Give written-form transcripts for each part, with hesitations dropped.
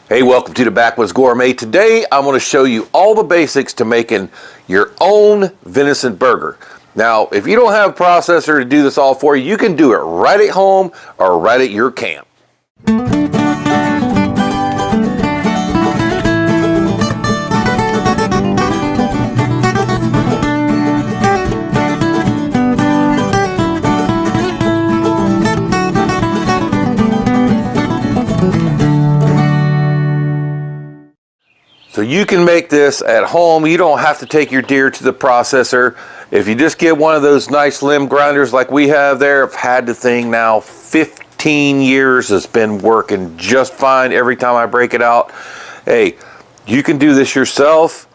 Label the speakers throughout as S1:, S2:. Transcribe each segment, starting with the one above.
S1: Hey, welcome to the Backwoods Gourmet. Today, I'm going to show you all the basics to making your own venison burger. Now, if you don't have a processor to do this all for you, you can do it right at home or right at your camp. So you can make this at home. You don't have to take your deer to the processor. If you just get one of those nice limb grinders like we have there, I've had the thing now 15 years. It's been working just fine every time I break it out. Hey, you can do this yourself.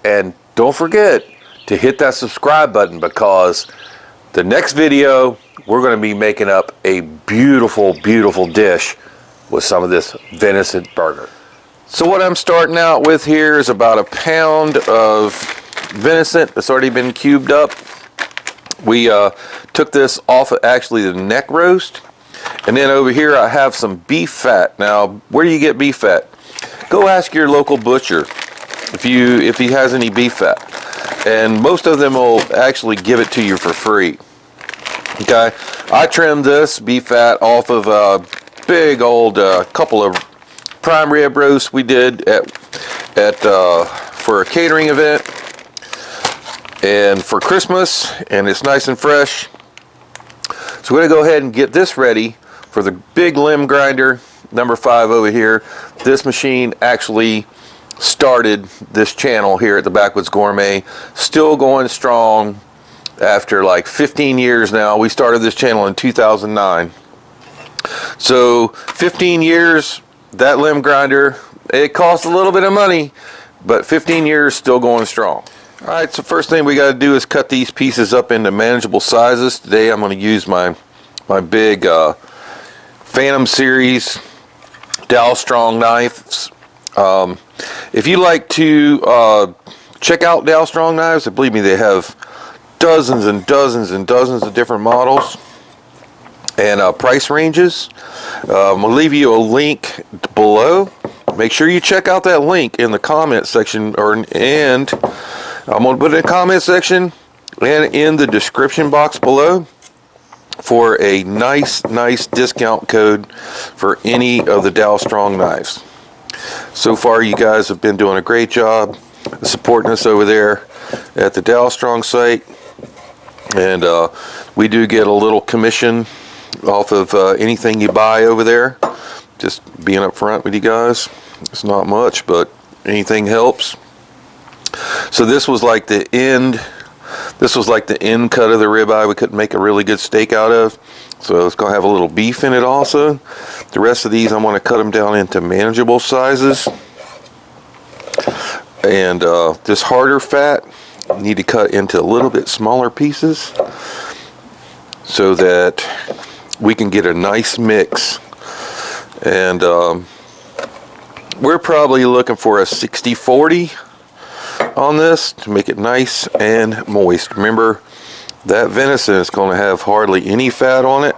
S1: And don't forget to hit that subscribe button, because the next video, we're going to be making up a beautiful, beautiful dish with some of this venison burger. So what I'm starting out with here is about a pound of venison that's already been cubed up. We took this off of actually the neck roast. And then over here I have some beef fat. Now, where do you get beef fat? Go ask your local butcher if he has any beef fat. And most of them will actually give it to you for free. Okay, I trimmed this beef fat off of a big old couple of prime rib roast we did for a catering event and for Christmas, and it's nice and fresh. So we're going to go ahead and get this ready for the big limb grinder number 5 over here. This machine actually started this channel here at the Backwoods Gourmet, still going strong after like 15 years now. We started this channel in 2009. So 15 years. That limb grinder, it costs a little bit of money, but 15 years still going strong. All right, so first thing we got to do is cut these pieces up into manageable sizes. Today I'm going to use my big Phantom series DALSTRONG knives. If you like to check out DALSTRONG knives, believe me, they have dozens and dozens and dozens of different models and price ranges. I'm going to leave you a link below. Make sure you check out that link in the comment section, and I'm going to put it in the comment section and in the description box below for a nice discount code for any of the DALSTRONG knives. So far, you guys have been doing a great job supporting us over there at the DALSTRONG site, and we do get a little commission off of anything you buy over there. Just being up front with you guys, it's not much, but anything helps. So this was like the end cut of the ribeye we couldn't make a really good steak out of, so it's gonna have a little beef in it also. The rest of these I'm going to cut them down into manageable sizes, and this harder fat you need to cut into a little bit smaller pieces so that we can get a nice mix. And we're probably looking for a 60-40 on this to make it nice and moist. Remember, that venison is going to have hardly any fat on it,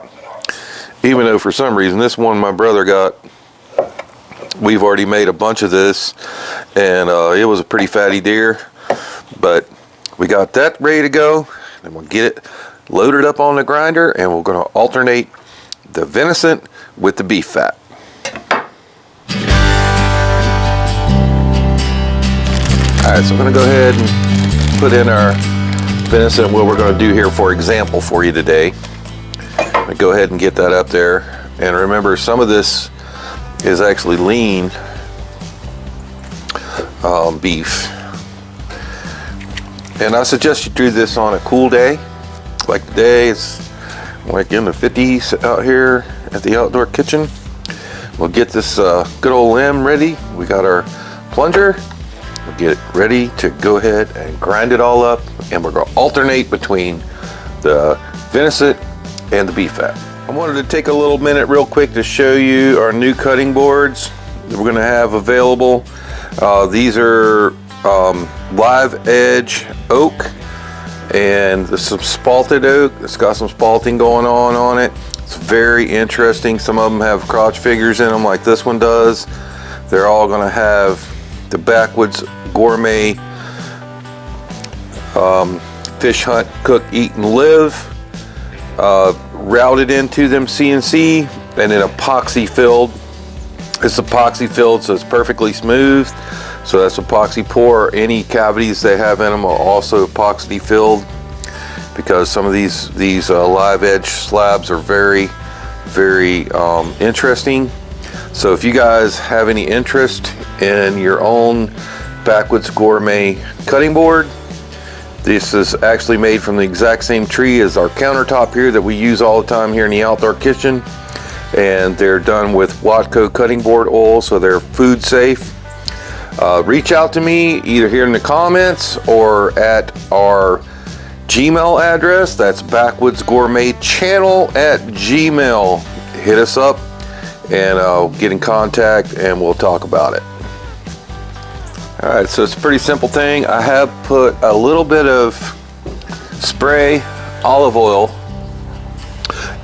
S1: even though for some reason this one my brother got, we've already made a bunch of this, and it was a pretty fatty deer, but we got that ready to go, and we'll get it loaded up on the grinder, and we're going to alternate the venison with the beef fat. Alright, so I'm going to go ahead and put in our venison, what we're going to do here for example for you today. I'm going to go ahead and get that up there, and remember, some of this is actually lean beef, and I suggest you do this on a cool day. Like today, it's like in the 50s out here at the outdoor kitchen. We'll get this good old limb ready. We got our plunger. We'll get it ready to go ahead and grind it all up, and we're going to alternate between the venison and the beef fat. I wanted to take a little minute real quick to show you our new cutting boards that we're going to have available. These are live edge oak, and there's some spalted oak. It's got some spalting going on it. It's very interesting. Some of them have crotch figures in them like this one does. They're all going to have the Backwoods Gourmet Fish Hunt, Cook, Eat, and Live routed into them CNC and then epoxy filled. It's epoxy filled, so it's perfectly smooth. So that's epoxy pour. Any cavities they have in them are also epoxy filled, because some of these live edge slabs are very interesting. So if you guys have any interest in your own Backwoods Gourmet cutting board, this is actually made from the exact same tree as our countertop here that we use all the time here in the outdoor kitchen. And they're done with Watco cutting board oil, so they're food safe. Reach out to me either here in the comments or at our Gmail address. That's backwoodsgourmetchannel@gmail. Hit us up and get in contact and we'll talk about it. Alright, so it's a pretty simple thing. I have put a little bit of spray olive oil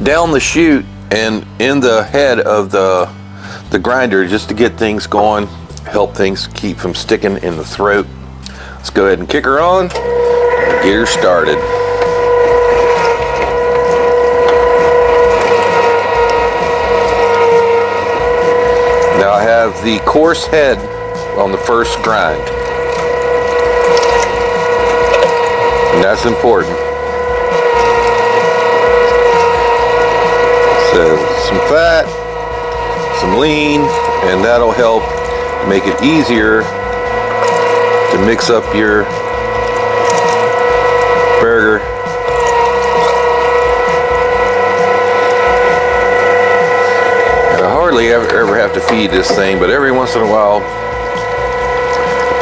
S1: down the chute and in the head of the grinder, just to get things going, help things keep from sticking in the throat. Let's go ahead and kick her on and get her started. Now I have the coarse head on the first grind, and that's important. So some fat, some lean, and that'll help make it easier to mix up your burger. And I hardly ever have to feed this thing, but every once in a while a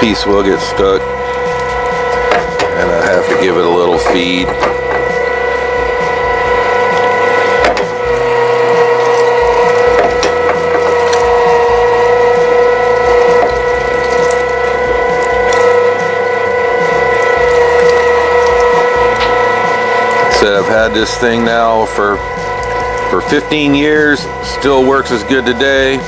S1: piece will get stuck and I have to give it a little feed. I've had this thing now for 15 years, still works as good today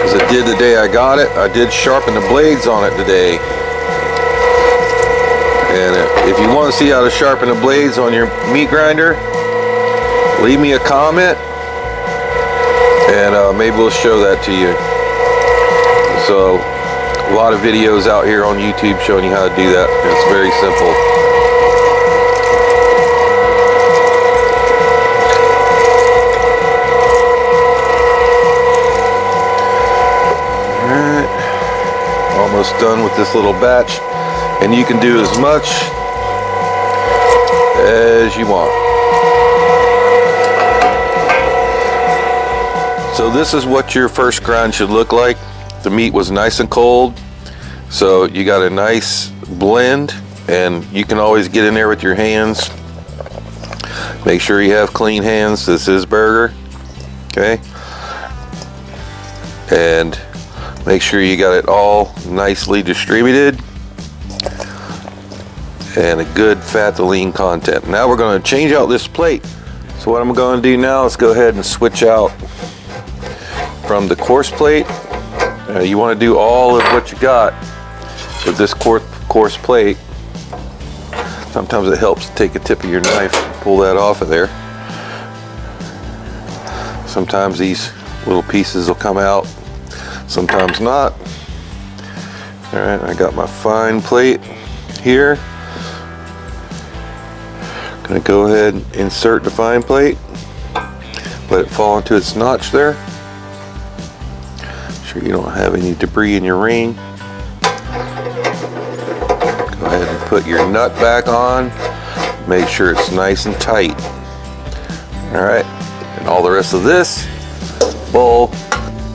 S1: as it did the day I got it. I did sharpen the blades on it today, and if you want to see how to sharpen the blades on your meat grinder, leave me a comment and maybe we'll show that to you. So a lot of videos out here on YouTube showing you how to do that. It's very simple. Almost done with this little batch, and you can do as much as you want. So this is what your first grind should look like. The meat was nice and cold, so you got a nice blend, and you can always get in there with your hands. Make sure you have clean hands. This is burger, okay? And make sure you got it all nicely distributed and a good fat to lean content. Now we're going to change out this plate. So what I'm going to do now is go ahead and switch out from the coarse plate. You want to do all of what you got with this coarse plate. Sometimes it helps to take a tip of your knife and pull that off of there. Sometimes these little pieces will come out, sometimes not. All right, I got my fine plate here. Gonna go ahead and insert the fine plate, let it fall into its notch there. Make sure you don't have any debris in your ring. Go ahead and put your nut back on. Make sure it's nice and tight. All right, and all the rest of this bowl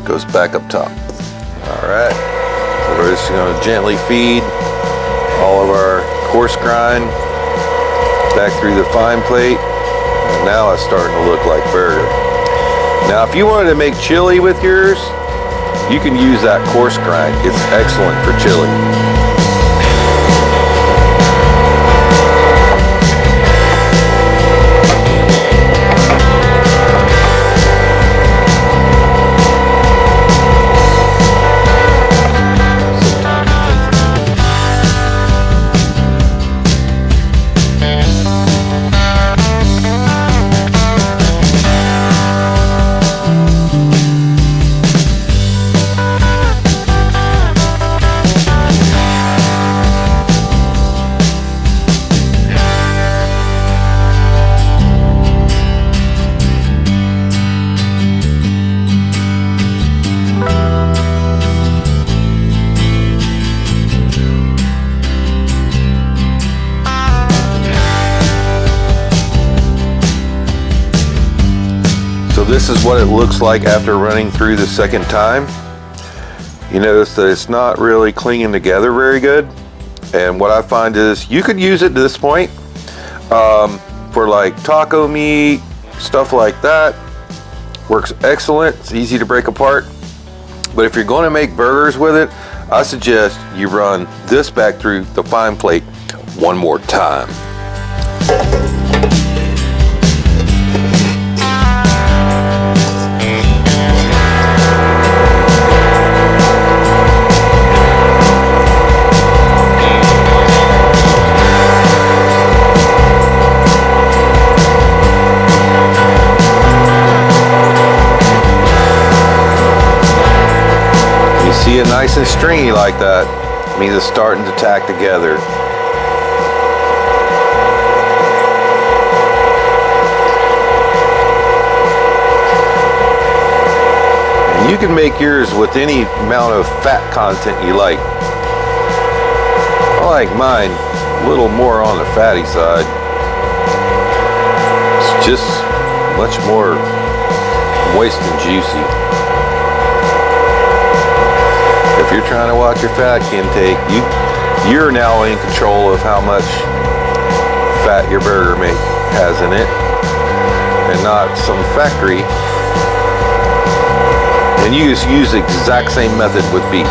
S1: goes back up top. All right, so we're just going to gently feed all of our coarse grind back through the fine plate, and now it's starting to look like burger. Now if you wanted to make chili with yours, you can use that coarse grind. It's excellent for chili. is what it looks like after running through the second time. You notice that it's not really clinging together very good. And what I find is you could use it at this point for like taco meat, stuff like that. Works excellent. It's easy to break apart. But if you're going to make burgers with it, I suggest you run this back through the fine plate one more time. See it nice and stringy like that, means it's starting to tack together. And you can make yours with any amount of fat content you like. I like mine a little more on the fatty side. It's just much more moist and juicy. If you're trying to watch your fat intake, you're now in control of how much fat your burger has in it, and not some factory. And you just use the exact same method with beef.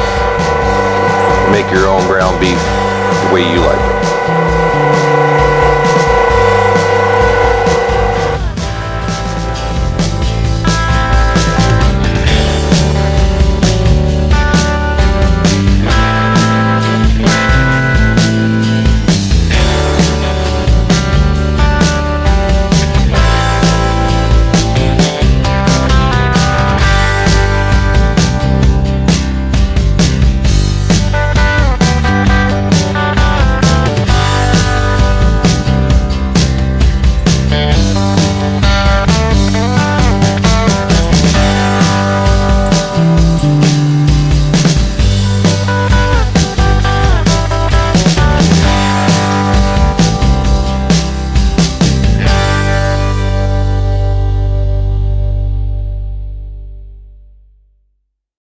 S1: Make your own ground beef the way you like it.